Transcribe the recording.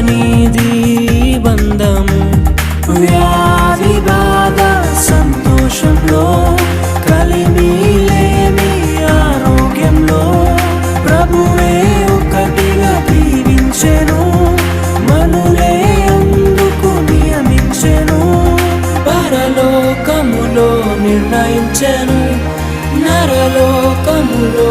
నీది బంధము. వ్యాధి బాధ సంతోషంలో కలిమి లేని ఆరోగ్యంలో ప్రభువే ఒకటిగా దీవించెను. మనులే అందుకు నియమించెను. పరలోకములో నిర్ణయించెను, నరలోకములో